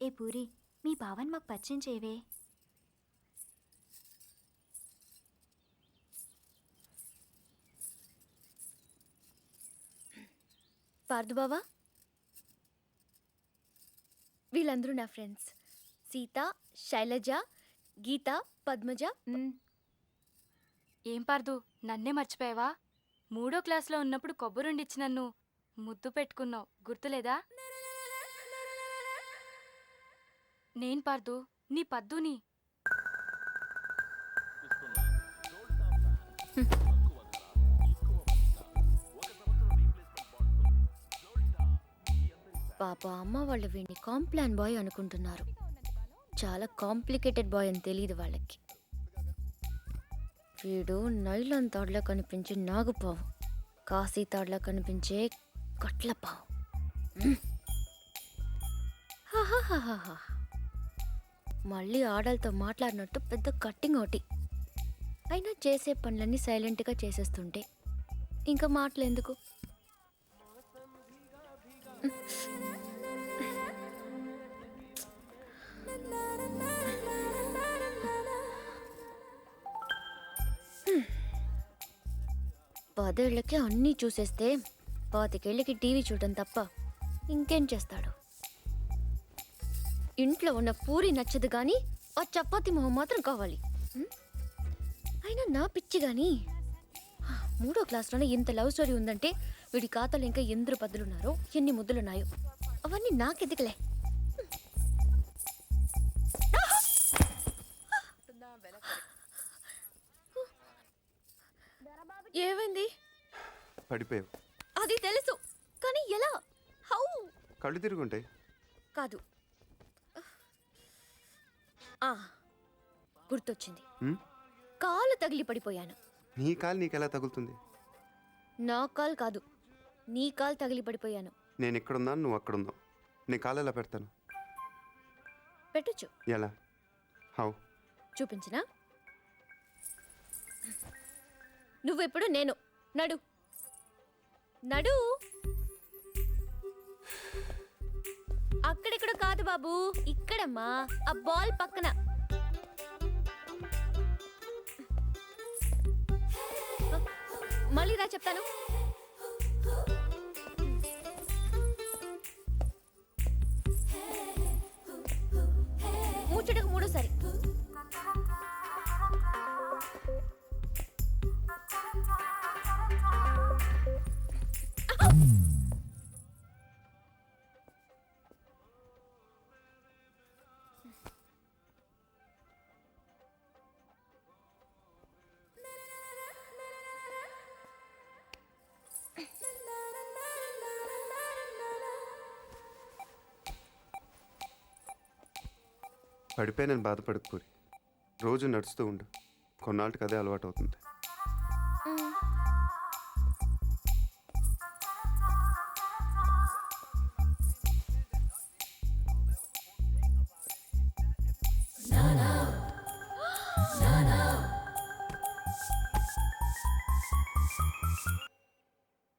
ఏ పూరి, మీ బావని మాకు పరిచయం చేయవే. పార్దు బావా, వీళ్ళందరూ నా ఫ్రెండ్స్. సీత, శైలజ, గీత, పద్మజ. ఏం పార్దు, నన్నే మర్చిపోయావా? 3వ క్లాస్లో ఉన్నప్పుడు కొబ్బరుండిచ్చి నన్ను ముద్దు పెట్టుకున్నావు, గుర్తులేదా? నేను పార్దు, నీ పద్దుని. పాప అమ్మ వాళ్ళు వీడిని కాంప్లాన్ బాయ్ అనుకుంటున్నారు. చాలా కాంప్లికేటెడ్ బాయ్ అని తెలియదు వాళ్ళకి. వీడు నైలాన్ తాడులా కనిపించే నాగుపావు, కాశీ తాడులా కనిపించే కట్లపావు. మళ్ళీ ఆడలతో మాట్లాడినట్టు పెద్ద కట్టింగ్ ఒకటి. అయినా చేసే పనులన్నీ సైలెంట్గా చేసేస్తుంటే ఇంకా మాటలు ఎందుకు? పదేళ్లకి అన్నీ చూసేస్తే 25 ఏళ్ళకి టీవీ చూడటం తప్ప ఇంకేం చేస్తాడు? ఇంట్లో ఉన్న పూరి నచ్చదు కానీ ఆ చపాతి మొహం మాత్రం కావాలి. అయినా నా పిచ్చి కానీ 3వ క్లాస్లోనే ఇంత లవ్ స్టోరీ ఉందంటే వీడి ఖాతాలో ఇంకా ఎందరు పద్దులున్నారో, ఎన్ని ముద్దులున్నాయో అవన్నీ నాకెదికలే. ఏమైంది? పడిపోయావు. అది తెలుసు కానీ ఎలా? హౌ? కళ్ళు తిరుగుంటాయి. కాదు, గుర్తొచ్చింది. కాలు తగిలి పడిపోయాను. నీ కాలు నీకెలా తగులుతుంది? నా కాలు కాదు, నీ కాలు తగిలి పడిపోయాను. నేను ఎక్కడున్నాను, నువ్వు అక్కడున్నావు. నీ కాలు ఎలా పెడతాను? పెట్టొచ్చు. ఎలా? హౌ? చూపించినా? నువ్వెప్పుడు నేను. నడు నడు. అక్కడెక్కడ కాదు బాబు, ఇక్కడమ్మా, ఆ బాల్ పక్కన. మళ్ళీ రా చెప్తాను. ముచ్చటకు 3సారి. పడిపోయి నేను బాధపడకు పూరి. రోజు నడుస్తూ ఉండు, కొన్నాళ్ళకి అదే అలవాటు అవుతుంది.